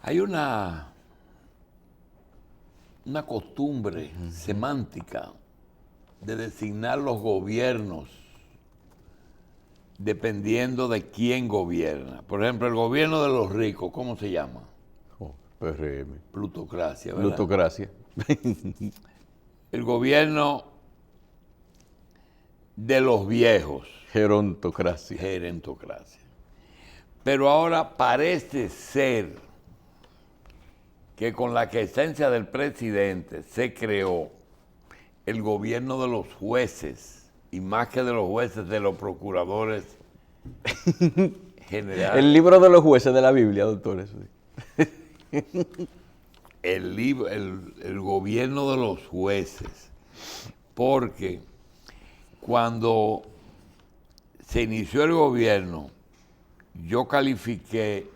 Hay una costumbre semántica de designar los gobiernos dependiendo de quién gobierna. Por ejemplo, el gobierno de los ricos, ¿cómo se llama? PRM. Plutocracia, ¿verdad? Plutocracia. El gobierno de los viejos. Gerontocracia. Gerontocracia. Pero ahora parece ser que con la quiescencia del presidente se creó el gobierno de los jueces, y más que de los jueces, de los procuradores generales. El libro de los jueces de la Biblia, doctor. Eso. El gobierno de los jueces, porque cuando se inició el gobierno, yo califiqué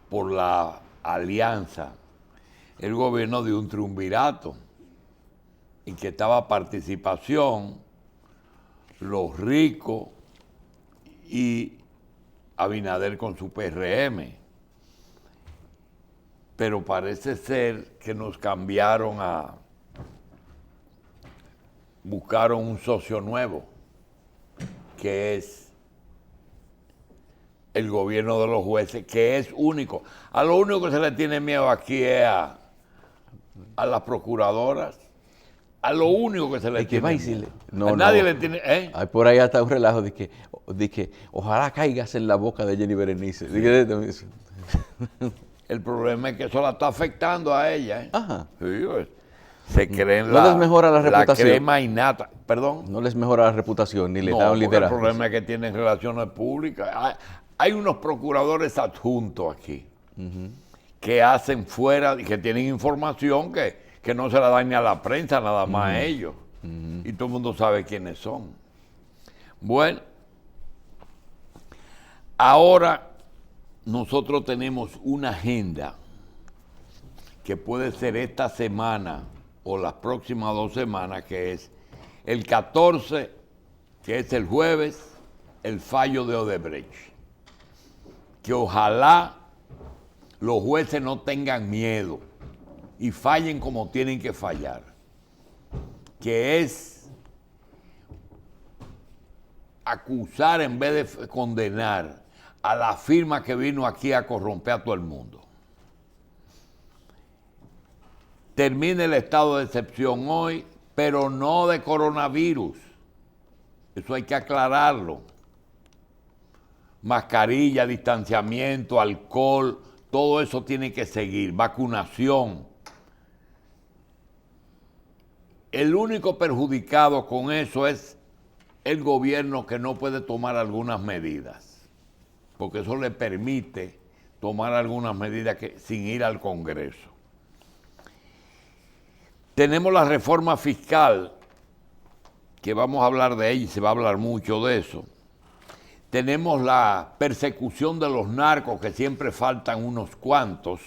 por la alianza el gobierno de un triunvirato, en que estaba Participación, los ricos y Abinader con su PRM. Pero parece ser que nos cambiaron buscaron un socio nuevo, que es el gobierno de los jueces, que es único. A lo único que se le tiene miedo aquí es a las procuradoras. A lo único que se le tiene miedo. No, nadie le tiene... Hay por ahí hasta un relajo de que ojalá caigas en la boca de Jenny Berenice. Sí. El problema es que eso la está afectando a ella. Ajá. Sí, pues, se creen no les mejora la reputación. La crema innata. Perdón. No les mejora la reputación ni les da un liderazgo. El problema es que tienen relaciones públicas. Hay unos procuradores adjuntos aquí que hacen fuera, que tienen información que no se la dan ni a la prensa, nada más a ellos. Y todo el mundo sabe quiénes son. Bueno, ahora nosotros tenemos una agenda que puede ser esta semana o las próximas 2 semanas, que es el 14, que es el jueves, el fallo de Odebrecht. Que ojalá los jueces no tengan miedo y fallen como tienen que fallar, que es acusar en vez de condenar a la firma que vino aquí a corromper a todo el mundo. Termina el estado de excepción hoy, pero no de coronavirus. Eso hay que aclararlo. Mascarilla, distanciamiento, alcohol, todo eso tiene que seguir. Vacunación. El único perjudicado con eso es el gobierno, que no puede tomar algunas medidas, porque eso le permite tomar algunas medidas sin ir al Congreso. Tenemos la reforma fiscal, que vamos a hablar de ella y se va a hablar mucho de eso. Tenemos la persecución de los narcos, que siempre faltan unos cuantos.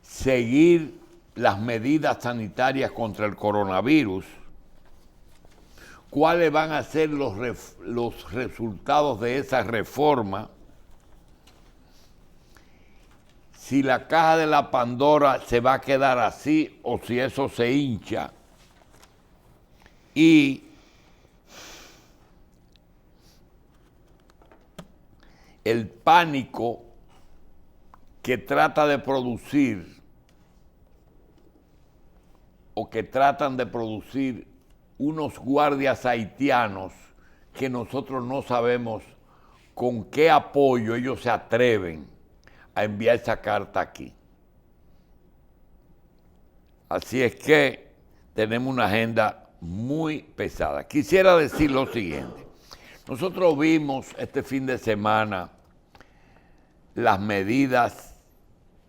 Seguir las medidas sanitarias contra el coronavirus. ¿Cuáles van a ser los resultados de esa reforma? Si la caja de la Pandora se va a quedar así o si eso se hincha. Y el pánico que trata de producir o que tratan de producir unos guardias haitianos, que nosotros no sabemos con qué apoyo ellos se atreven a enviar esa carta aquí. Así es que tenemos una agenda muy pesada. Quisiera decir lo siguiente. Nosotros vimos este fin de semana las medidas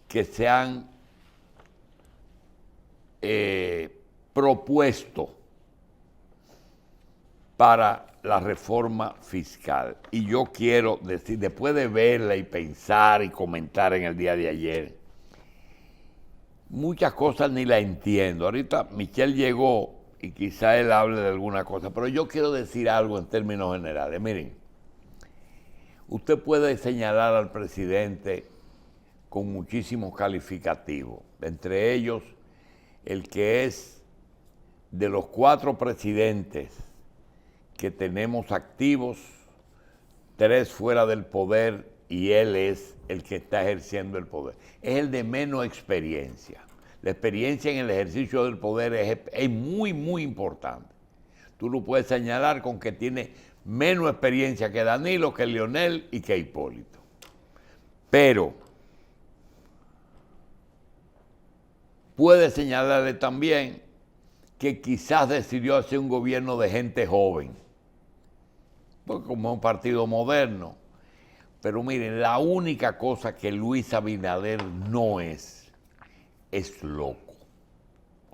que se han propuesto para la reforma fiscal. Y yo quiero decir, después de verla y pensar y comentar en el día de ayer, muchas cosas ni la entiendo. Ahorita Michelle llegó y quizá él hable de alguna cosa, pero yo quiero decir algo en términos generales. Miren, usted puede señalar al presidente con muchísimos calificativos, entre ellos el que es de los 4 presidentes que tenemos activos, 3 fuera del poder y él es el que está ejerciendo el poder. Es el de menos experiencia. La experiencia en el ejercicio del poder es muy, muy importante. Tú lo puedes señalar con que tiene menos experiencia que Danilo, que Leonel y que Hipólito. Pero puede señalarle también que quizás decidió hacer un gobierno de gente joven, porque como es un partido moderno. Pero miren, la única cosa que Luis Abinader no es loco.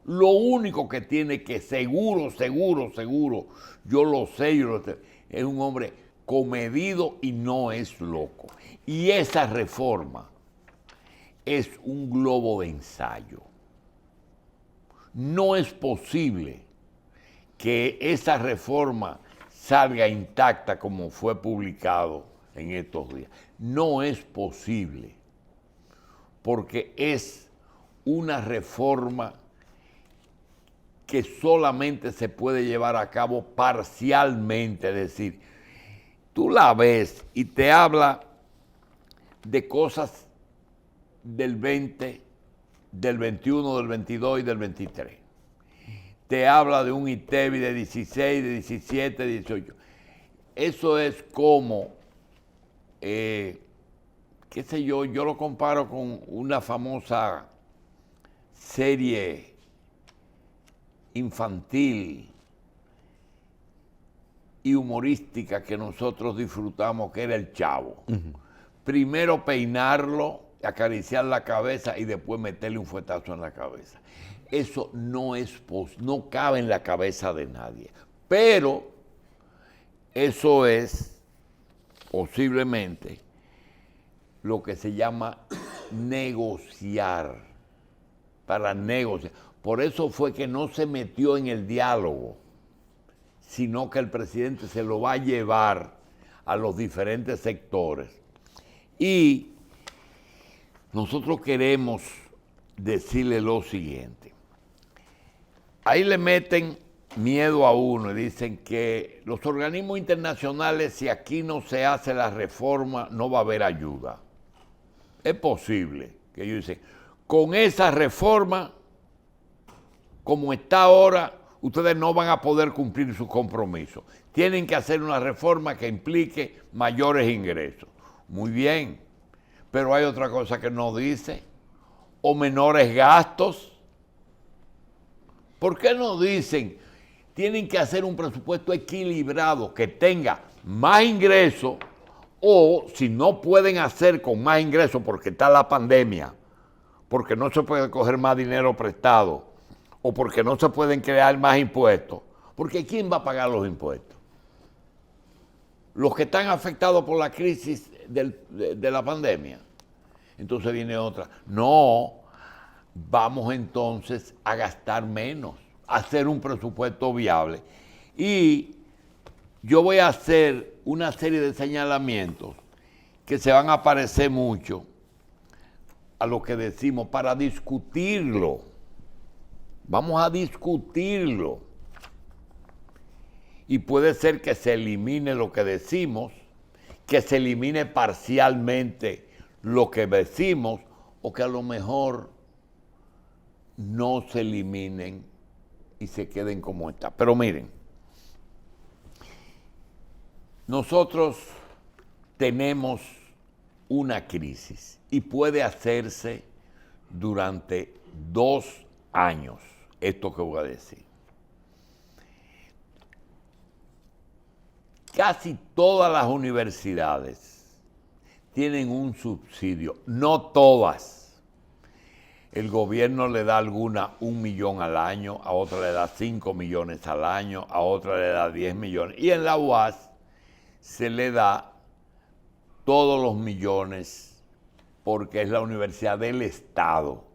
Lo único que tiene que seguro, yo lo sé, es un hombre comedido y no es loco. Y esa reforma es un globo de ensayo. No es posible que esa reforma salga intacta como fue publicado en estos días. No es posible, porque es una reforma que solamente se puede llevar a cabo parcialmente, es decir, tú la ves y te habla de cosas del 20, del 21, del 22 y del 23. Te habla de un ITEVI de 16, de 17, de 18. Eso es como, qué sé yo lo comparo con una famosa serie infantil y humorística que nosotros disfrutamos, que era El Chavo. Primero peinarlo, acariciar la cabeza y después meterle un fuetazo en la cabeza. Eso no cabe en la cabeza de nadie. Pero eso es posiblemente lo que se llama negociar, para negociar. Por eso fue que no se metió en el diálogo, sino que el presidente se lo va a llevar a los diferentes sectores. Y nosotros queremos decirle lo siguiente. Ahí le meten miedo a uno y dicen que los organismos internacionales, si aquí no se hace la reforma, no va a haber ayuda. Es posible que ellos dicen, con esa reforma, como está ahora, ustedes no van a poder cumplir sus compromisos. Tienen que hacer una reforma que implique mayores ingresos. Muy bien, pero hay otra cosa que no dice, o menores gastos. ¿Por qué no dicen? Tienen que hacer un presupuesto equilibrado que tenga más ingresos, o si no pueden hacer con más ingresos porque está la pandemia, porque no se puede coger más dinero prestado, o porque no se pueden crear más impuestos, porque ¿quién va a pagar los impuestos? Los que están afectados por la crisis de la pandemia. Entonces viene otra. No, vamos entonces a gastar menos, a hacer un presupuesto viable. Y yo voy a hacer una serie de señalamientos que se van a parecer mucho a lo que decimos para discutirlo. Vamos a discutirlo. Y puede ser que se elimine lo que decimos, que se elimine parcialmente lo que decimos, o que a lo mejor no se eliminen y se queden como está. Pero miren, nosotros tenemos una crisis y puede hacerse durante 2 años, esto que voy a decir. Casi todas las universidades tienen un subsidio, no todas. El gobierno le da a alguna 1 millón al año, a otra le da 5 millones al año, a otra le da 10 millones. Y en la UAS se le da todos los millones porque es la universidad del Estado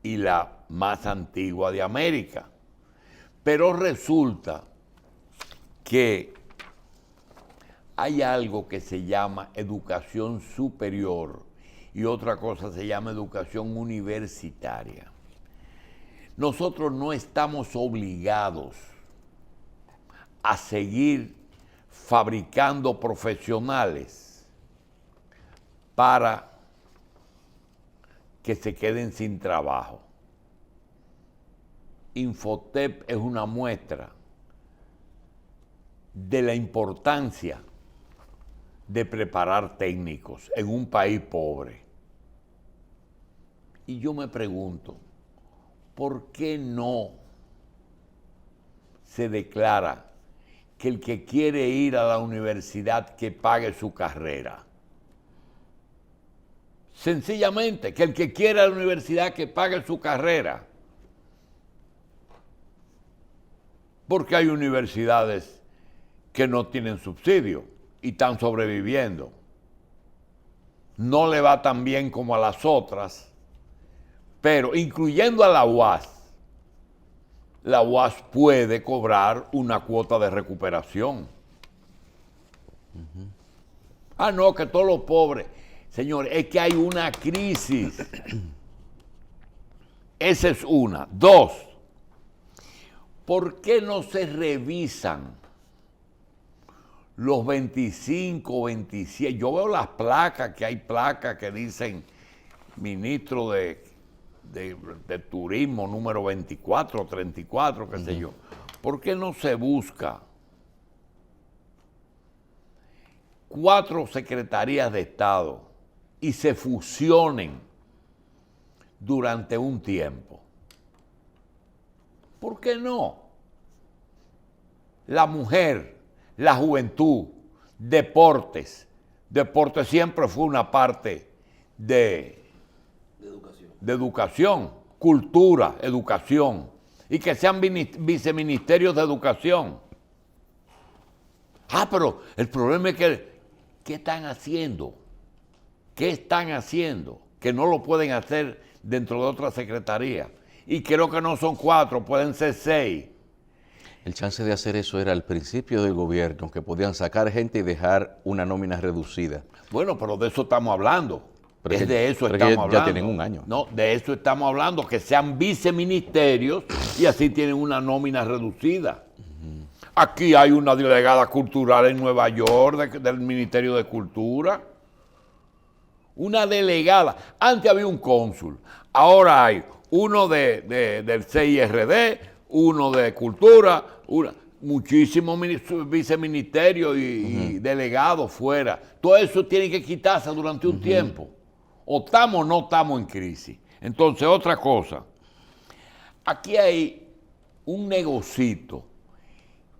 y la más antigua de América. Pero resulta que hay algo que se llama educación superior y otra cosa se llama educación universitaria. Nosotros no estamos obligados a seguir fabricando profesionales para que se queden sin trabajo. Infotep es una muestra de la importancia de preparar técnicos en un país pobre. Y yo me pregunto, ¿por qué no se declara que el que quiere ir a la universidad que pague su carrera? Sencillamente, que el que quiera a la universidad que pague su carrera. Porque hay universidades que no tienen subsidio y están sobreviviendo. No le va tan bien como a las otras, pero incluyendo a la UAS puede cobrar una cuota de recuperación. Ah, no, que todos los pobres. Señor, es que hay una crisis. Esa es una. Dos, ¿por qué no se revisan los 25, 27? Yo veo las placas, que hay placas que dicen ministro de turismo número 24, 34, qué sé yo. ¿Por qué no se busca 4 secretarías de Estado y se fusionen durante un tiempo? ¿Por qué no? La mujer, la juventud, deportes. Deportes siempre fue una parte de educación, cultura, educación, y que sean viceministerios de educación. Ah, pero el problema es que, ¿qué están haciendo? ¿Qué están haciendo? Que no lo pueden hacer dentro de otra secretaría. Y creo que no son 4, pueden ser 6. El chance de hacer eso era al principio del gobierno, que podían sacar gente y dejar una nómina reducida. Bueno, pero de eso estamos hablando. Pero De eso pero estamos hablando. Ya tienen un año. No, de eso estamos hablando, que sean viceministerios y así tienen una nómina reducida. Aquí hay una delegada cultural en Nueva York del Ministerio de Cultura. Una delegada. Antes había un cónsul. Ahora hay uno del CIRD, uno de Cultura, muchísimos viceministerios y delegados fuera. Todo eso tiene que quitarse durante un tiempo. O estamos o no estamos en crisis. Entonces, otra cosa. Aquí hay un negocito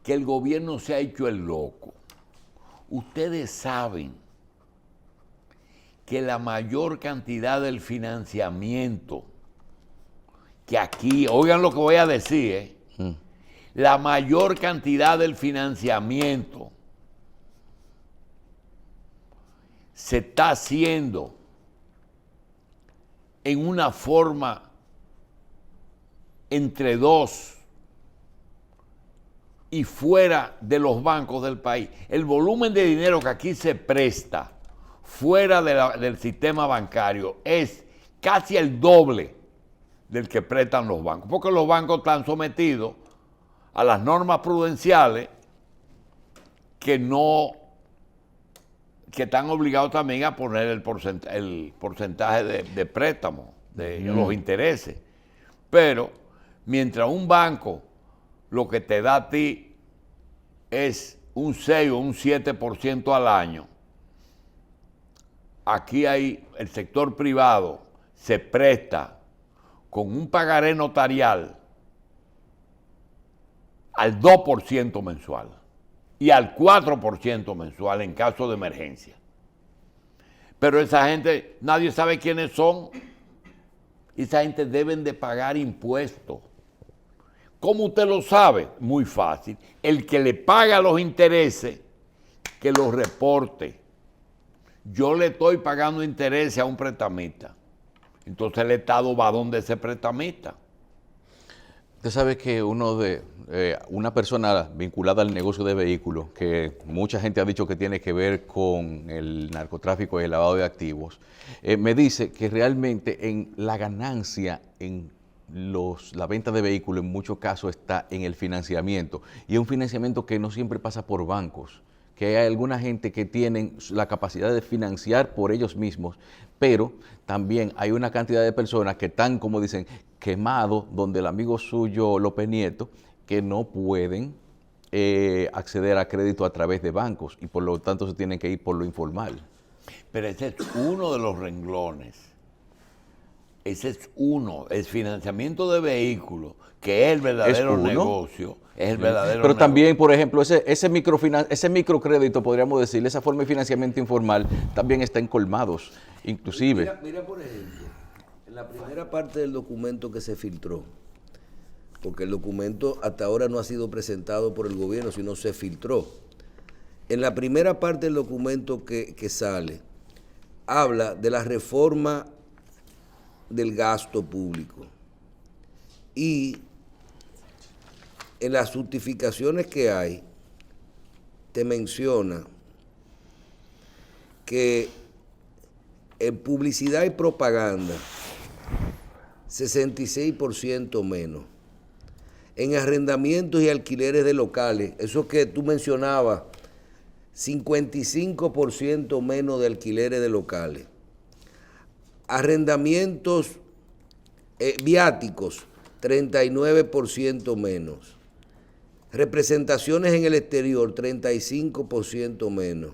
que el gobierno se ha hecho el loco. Ustedes saben que la mayor cantidad del financiamiento que aquí, oigan lo que voy a decir, la mayor cantidad del financiamiento se está haciendo en una forma entre dos y fuera de los bancos del país. El volumen de dinero que aquí se presta fuera del sistema bancario es casi el doble del que prestan los bancos, porque los bancos están sometidos a las normas prudenciales que están obligados también a poner el porcentaje de préstamo, de los intereses. Pero mientras un banco lo que te da a ti es un 6 o un 7% al año, aquí el sector privado se presta con un pagaré notarial al 2% mensual y al 4% mensual en caso de emergencia. Pero esa gente, nadie sabe quiénes son. Esa gente deben de pagar impuestos. ¿Cómo usted lo sabe? Muy fácil. El que le paga los intereses, que los reporte. Yo le estoy pagando intereses a un prestamista. Entonces el Estado va donde ese prestamista. Usted sabe que una persona vinculada al negocio de vehículos, que mucha gente ha dicho que tiene que ver con el narcotráfico y el lavado de activos, me dice que realmente en la ganancia en la venta de vehículos en muchos casos está en el financiamiento, y es un financiamiento que no siempre pasa por bancos, que hay alguna gente que tienen la capacidad de financiar por ellos mismos, pero también hay una cantidad de personas que están, como dicen, quemados, donde el amigo suyo López Nieto, que no pueden acceder a crédito a través de bancos, y por lo tanto se tienen que ir por lo informal. Pero ese es uno de los renglones. Ese es uno, el financiamiento de vehículos, que es el verdadero negocio. Es el verdadero Pero negocio. también, por ejemplo, ese microcrédito, podríamos decirle, esa forma de financiamiento informal, también está en colmados, inclusive. Mira, por ejemplo, en la primera parte del documento que se filtró, porque el documento hasta ahora no ha sido presentado por el gobierno, sino se filtró. En la primera parte del documento que sale, habla de la reforma del gasto público. Y en las justificaciones que hay, te menciona que en publicidad y propaganda, 66% menos. En arrendamientos y alquileres de locales, eso que tú mencionabas, 55% menos de alquileres de locales. Arrendamientos viáticos, 39% menos. Representaciones en el exterior, 35% menos.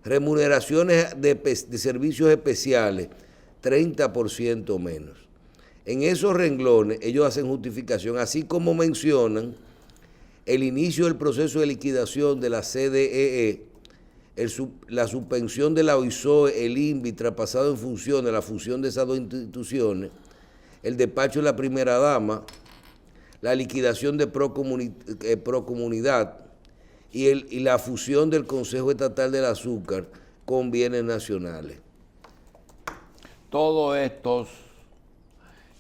Remuneraciones de servicios especiales, 30% menos. En esos renglones ellos hacen justificación, así como mencionan el inicio del proceso de liquidación de la CDEE, la suspensión de la OISOE, el INVI, traspasado en funciones, la fusión de esas dos instituciones, el despacho de la primera dama, la liquidación de Procomunidad y la fusión del Consejo Estatal del Azúcar con bienes nacionales. Todos estos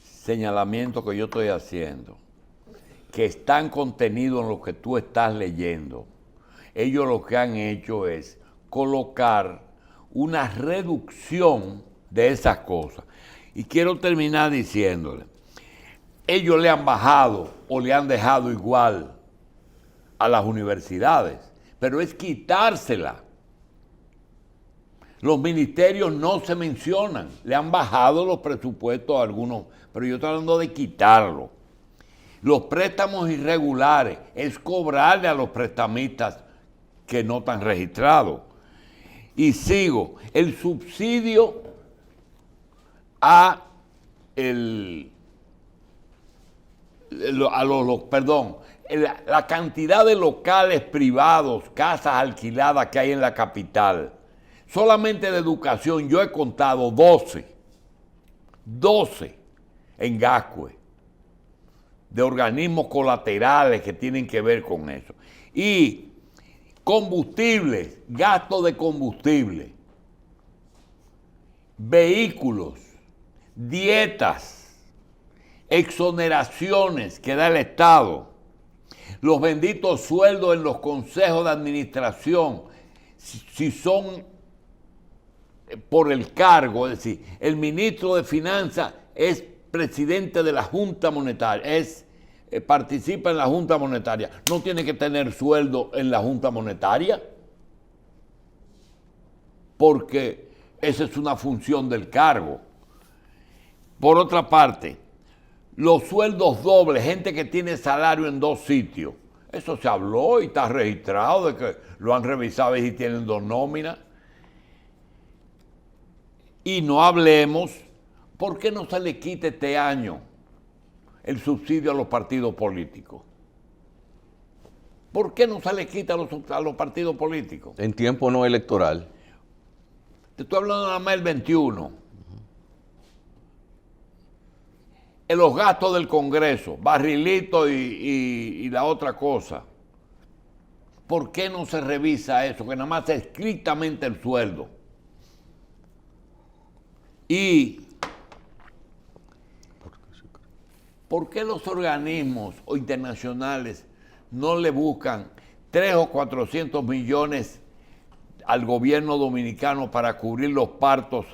señalamientos que yo estoy haciendo, que están contenidos en lo que tú estás leyendo, ellos lo que han hecho es colocar una reducción de esas cosas. Y quiero terminar diciéndole, ellos le han bajado o le han dejado igual a las universidades, pero es quitársela. Los ministerios no se mencionan, le han bajado los presupuestos a algunos, pero yo estoy hablando de quitarlo. Los préstamos irregulares es cobrarle a los prestamistas que no están registrados. Y sigo, el subsidio la cantidad de locales privados, casas alquiladas que hay en la capital. Solamente de educación yo he contado 12 en Gascue, de organismos colaterales que tienen que ver con eso. Y combustibles, gasto de combustible, vehículos, dietas, exoneraciones que da el Estado, los benditos sueldos en los consejos de administración, si son por el cargo, es decir, el ministro de Finanzas es presidente de la Junta Monetaria, participa en la Junta Monetaria, no tiene que tener sueldo en la Junta Monetaria, porque esa es una función del cargo. Por otra parte, los sueldos dobles, gente que tiene salario en 2 sitios, eso se habló y está registrado de que lo han revisado y tienen 2 nóminas. Y no hablemos, ¿por qué no se le quita este año el subsidio a los partidos políticos? ¿Por qué no se le quita a los partidos políticos? En tiempo no electoral. Te estoy hablando nada más del 21. En los gastos del Congreso, barrilito y la otra cosa. ¿Por qué no se revisa eso? Que nada más es estrictamente el sueldo. Y ¿por qué los organismos o internacionales no le buscan 300 o 400 millones al gobierno dominicano para cubrir los partos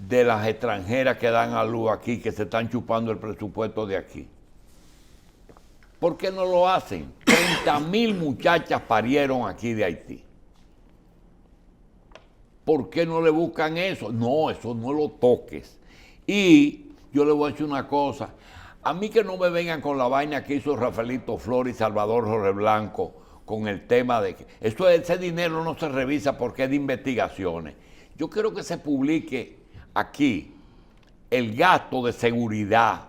de las extranjeras que dan a luz aquí, que se están chupando el presupuesto de aquí? ¿Por qué no lo hacen? 30,000 muchachas parieron aquí de Haití. ¿Por qué no le buscan eso? No, eso no lo toques. Y yo le voy a decir una cosa. A mí que no me vengan con la vaina que hizo Rafaelito Flores y Salvador Jorge Blanco con el tema de que ese dinero no se revisa porque es de investigaciones. Yo quiero que se publique aquí el gasto de seguridad,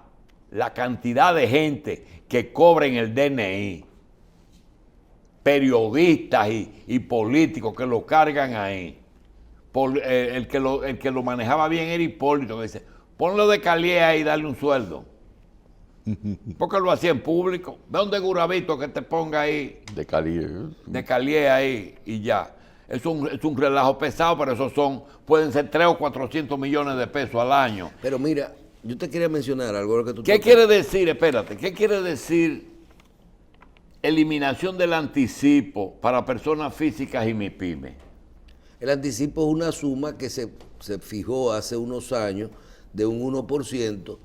la cantidad de gente que cobra en el DNI, periodistas y políticos que lo cargan ahí. El que lo manejaba bien era Hipólito, que dice, ponlo de Calié ahí y dale un sueldo. Porque lo hacía en público. Ve donde Guravito que te ponga ahí. De Calié. De Calié ahí y ya. Es un relajo pesado, pero pueden ser 300 o 400 millones de pesos al año. Pero mira, yo te quería mencionar algo lo que tú... ¿Qué quiere decir? Espérate, ¿qué quiere decir eliminación del anticipo para personas físicas y MIPYME? El anticipo es una suma que se fijó hace unos años de un 1%,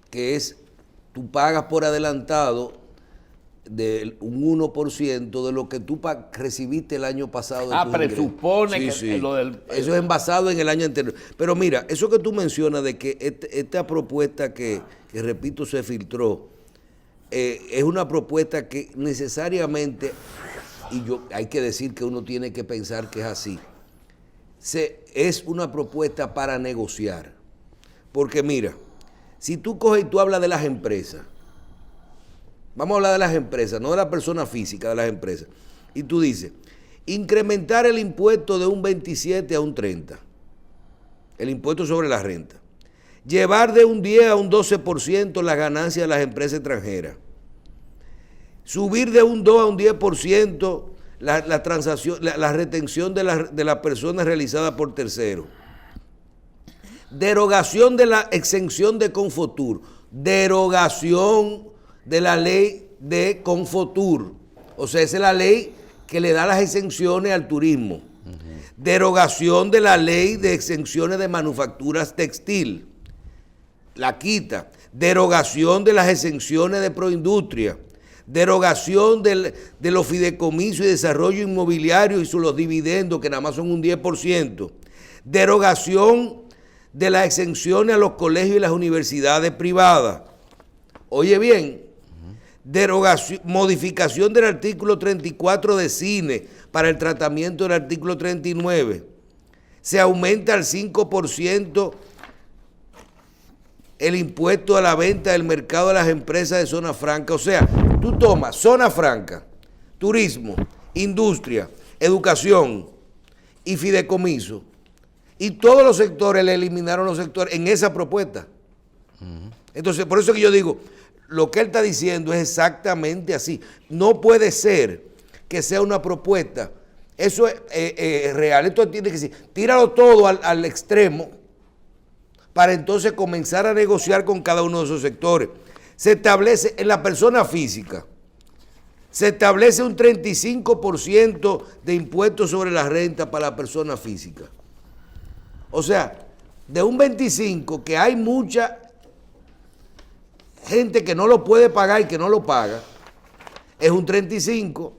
que es, tú pagas por adelantado de un 1% de lo que tú recibiste el año pasado. Presupone sí, que sí. Lo del... Eso es envasado en el año anterior. Pero mira, eso que tú mencionas de que esta propuesta que repito, se filtró, es una propuesta que necesariamente, y hay que decir que uno tiene que pensar que es así, es una propuesta para negociar. Porque mira, si tú coges y tú hablas de las empresas, vamos a hablar de las empresas, no de la persona física, de las empresas, y tú dices, incrementar el impuesto de un 27 a un 30, el impuesto sobre la renta, llevar de un 10 a un 12% las ganancias de las empresas extranjeras, subir de un 2 a un 10% la transacción, la retención de las personas realizadas por terceros, derogación de la exención de Confotur, derogación de la ley de Confotur, o sea, esa es la ley que le da las exenciones al turismo, derogación de la ley de exenciones de manufacturas textil, la quita, derogación de las exenciones de proindustria, derogación de los fideicomisos y desarrollo inmobiliario y los dividendos, que nada más son un 10%, derogación de las exenciones a los colegios y las universidades privadas. Oye bien, derogación, modificación del artículo 34 de cine para el tratamiento del artículo 39. Se aumenta al 5% el impuesto a la venta del mercado de las empresas de zona franca. O sea, tú tomas zona franca, turismo, industria, educación y fideicomiso, y todos los sectores le eliminaron los sectores en esa propuesta. Entonces, por eso que yo digo, lo que él está diciendo es exactamente así. No puede ser que sea una propuesta. Eso es real. Esto tiene que decir, tíralo todo al extremo para entonces comenzar a negociar con cada uno de esos sectores. Se establece en la persona física, se establece un 35% de impuestos sobre la renta para la persona física. O sea, de un 25% que hay mucha gente que no lo puede pagar y que no lo paga, es un 35%.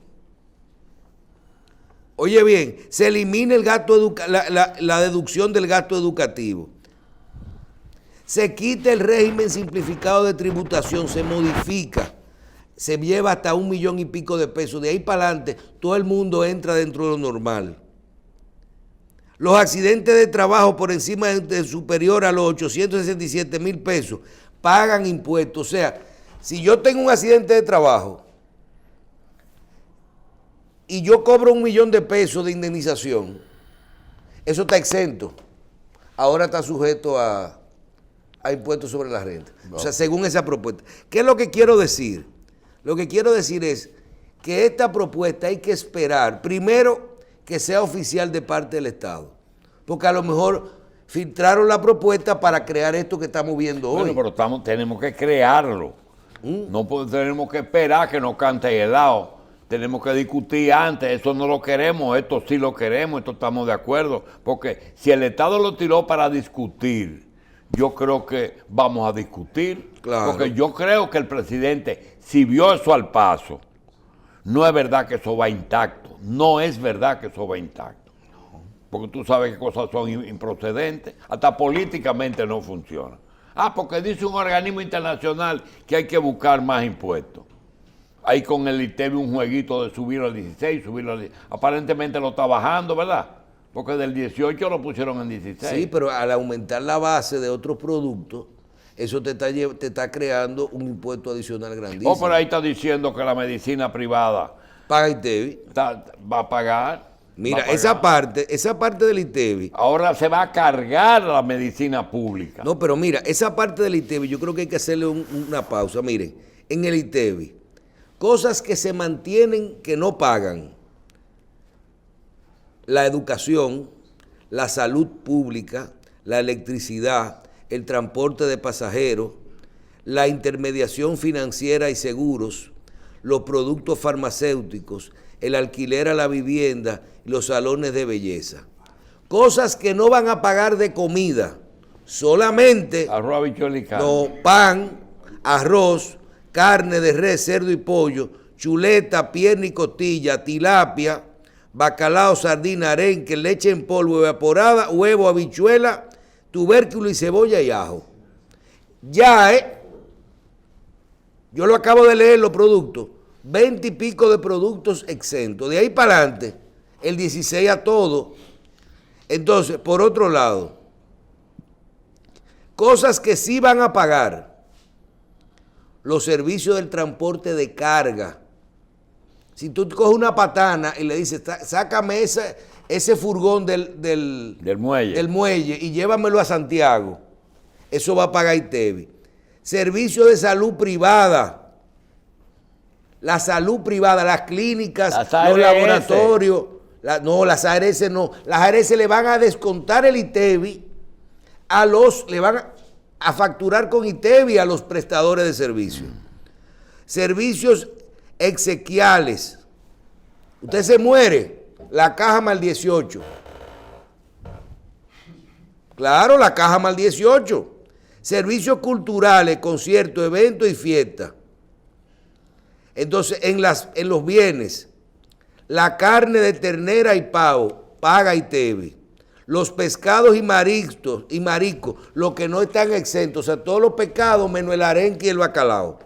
Oye bien, se elimina el gasto la deducción del gasto educativo. Se quita el régimen simplificado de tributación, se modifica, se lleva hasta 1 millón y pico de pesos. De ahí para adelante, todo el mundo entra dentro de lo normal. Los accidentes de trabajo por encima superior a los 867,000 pesos pagan impuestos. O sea, si yo tengo un accidente de trabajo y yo cobro 1 millón de pesos de indemnización, eso está exento. Ahora está sujeto a impuestos sobre la renta. O sea, según esa propuesta. ¿Qué es lo que quiero decir? Lo que quiero decir es que esta propuesta hay que esperar, primero, que sea oficial de parte del Estado. Porque a lo mejor filtraron la propuesta para crear esto que estamos viendo hoy. Bueno, pero tenemos que crearlo. No tenemos que esperar que nos cante helado. Tenemos que discutir antes. Eso no lo queremos, esto sí lo queremos, esto estamos de acuerdo. Porque si el Estado lo tiró para discutir, yo creo que vamos a discutir. Claro. Porque yo creo que el presidente, si vio eso al paso, no es verdad que eso va intacto. No es verdad que eso va intacto. Porque tú sabes que cosas son improcedentes. Hasta políticamente no funciona. Porque dice un organismo internacional que hay que buscar más impuestos. Ahí con el ITEVI un jueguito de subirlo al 16, subirlo al 16. Aparentemente lo está bajando, ¿verdad? Porque del 18 lo pusieron en 16. Sí, pero al aumentar la base de otros productos, eso te está creando un impuesto adicional grandísimo. Pero ahí está diciendo que la medicina privada paga ITEVI. Va a pagar. Mira, esa parte del ITEVI. Ahora se va a cargar la medicina pública. No, pero mira, esa parte del ITEVI, yo creo que hay que hacerle una pausa. Miren, en el ITEVI, cosas que se mantienen que no pagan. La educación, la salud pública, la electricidad, el transporte de pasajeros, la intermediación financiera y seguros, los productos farmacéuticos, el alquiler a la vivienda y los salones de belleza. Cosas que no van a pagar de comida, solamente arroz, habichuela y carne. No, pan, arroz, carne de res, cerdo y pollo, chuleta, pierna y costilla, tilapia, bacalao, sardina, arenque, leche en polvo evaporada, huevo, habichuela, tubérculo y cebolla y ajo. Ya, yo lo acabo de leer los productos, 20 y pico de productos exentos. De ahí para adelante, el 16 a todo. Entonces, por otro lado, cosas que sí van a pagar, los servicios del transporte de carga. Si tú coges una patana y le dices, sácame ese furgón del muelle y llévamelo a Santiago, eso va a pagar ITEVI. Servicio de salud privada. La salud privada, las clínicas, los laboratorios. Las ARS no. Las ARS le van a descontar el ITEVI, le van a facturar con ITEVI a los prestadores de servicios. Servicios exequiales. Usted se muere, la caja más el 18. Claro, la caja más el 18. Servicios culturales, conciertos, eventos y fiestas. Entonces, en los bienes, la carne de ternera y pavo, paga ITEVI. Los pescados y mariscos, los que no están exentos, o sea, todos los pescados menos el arenque y el bacalao.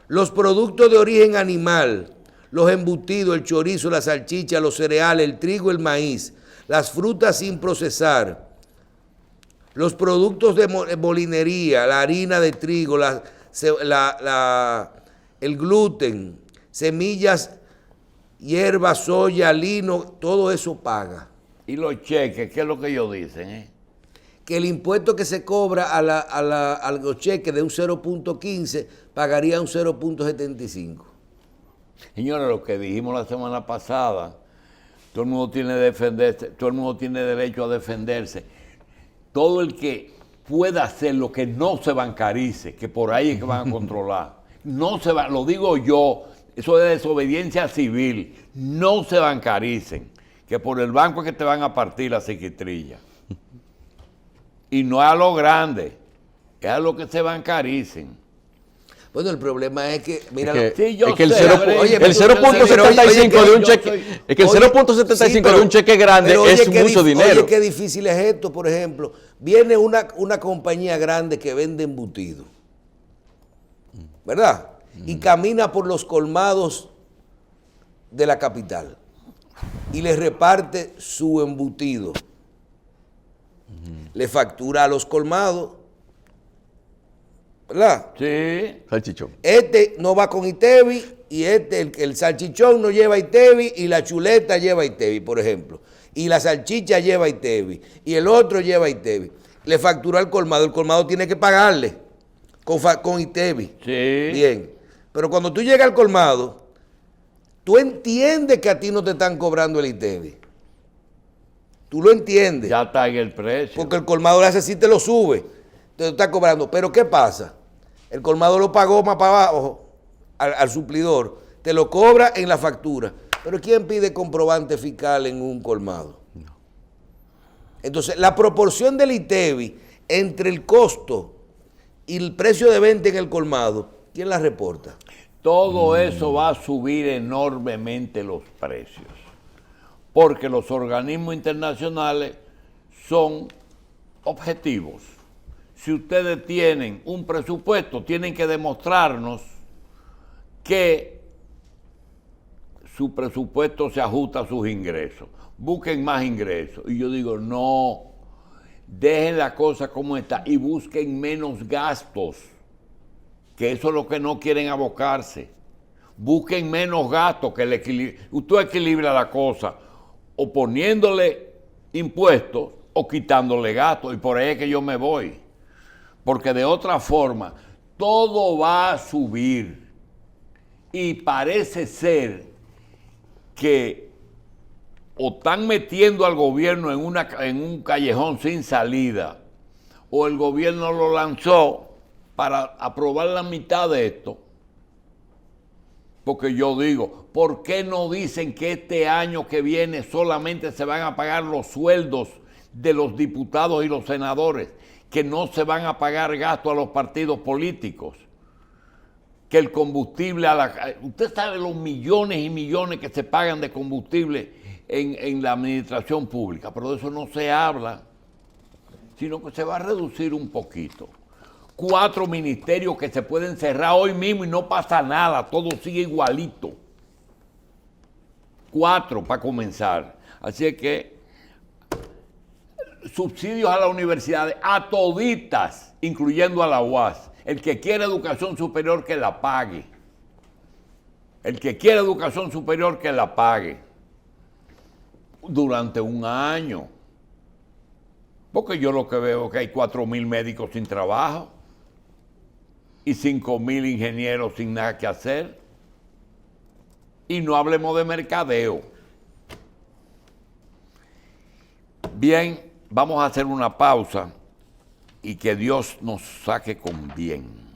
Los productos de origen animal, los embutidos, el chorizo, la salchicha, los cereales, el trigo, el maíz, las frutas sin procesar, los productos de molinería, la harina de trigo, el gluten, semillas, hierbas, soya, lino, todo eso paga. ¿Y los cheques? ¿Qué es lo que ellos dicen? Que el impuesto que se cobra a los cheques de un 0.15 pagaría un 0.75. Señores, lo que dijimos la semana pasada, todo el mundo tiene defenderse, todo el mundo tiene derecho a defenderse. Todo el que pueda hacer lo que no se bancarice, que por ahí es que van a controlar. No se va, lo digo yo, eso es desobediencia civil. No se bancaricen, que por el banco es que te van a partir la psiquitrilla. Y no es a lo grande, es a lo que se bancaricen. Bueno, el problema es que, mira, el 0.75 de un cheque, es que el 0.75 de un cheque grande es mucho dinero. Oye, qué difícil es esto, por ejemplo. Viene una compañía grande que vende embutido, ¿verdad? Y camina por los colmados de la capital y le reparte su embutido. Le factura a los colmados, ¿verdad? Sí. Salchichón. Este no va con ITEVI y el salchichón no lleva ITEVI y la chuleta lleva ITEVI, por ejemplo. Y la salchicha lleva ITEVI y el otro lleva ITEVI. Le factura al colmado, el colmado tiene que pagarle con ITEVI. Sí. Bien. Pero cuando tú llegas al colmado, tú entiendes que a ti no te están cobrando el ITEVI. Tú lo entiendes. Ya está en el precio. Porque el colmado le hace así, te lo sube. Te lo está cobrando. Pero ¿qué pasa? El colmado lo pagó más para abajo al suplidor. Te lo cobra en la factura. Pero ¿quién pide comprobante fiscal en un colmado? No. Entonces, la proporción del ITEVI entre el costo y el precio de venta en el colmado, ¿quién la reporta? Todo eso va a subir enormemente los precios, porque los organismos internacionales son objetivos. Si ustedes tienen un presupuesto, tienen que demostrarnos que su presupuesto se ajusta a sus ingresos. Busquen más ingresos. Y yo digo, no, dejen la cosa como está y busquen menos gastos, que eso es lo que no quieren abocarse. Busquen menos gastos, que el equilibrio. Usted equilibra la cosa o poniéndole impuestos o quitándole gastos, y por ahí es que yo me voy. Porque de otra forma, todo va a subir. Y parece ser que o están metiendo al gobierno en un callejón sin salida, o el gobierno lo lanzó para aprobar la mitad de esto. Porque yo digo, ¿por qué no dicen que este año que viene solamente se van a pagar los sueldos de los diputados y los senadores? Que no se van a pagar gastos a los partidos políticos. Que el combustible, usted sabe los millones y millones que se pagan de combustible en la administración pública, pero de eso no se habla, sino que se va a reducir un poquito. 4 ministerios que se pueden cerrar hoy mismo y no pasa nada, todo sigue igualito. 4 para comenzar. Así es que subsidios a las universidades, a toditas, incluyendo a la UAS. El que quiere educación superior que la pague. El que quiere educación superior que la pague. Durante un año. Porque yo lo que veo es que hay 4,000 médicos sin trabajo y 5,000 ingenieros sin nada que hacer. Y no hablemos de mercadeo. Bien, vamos a hacer una pausa y que Dios nos saque con bien.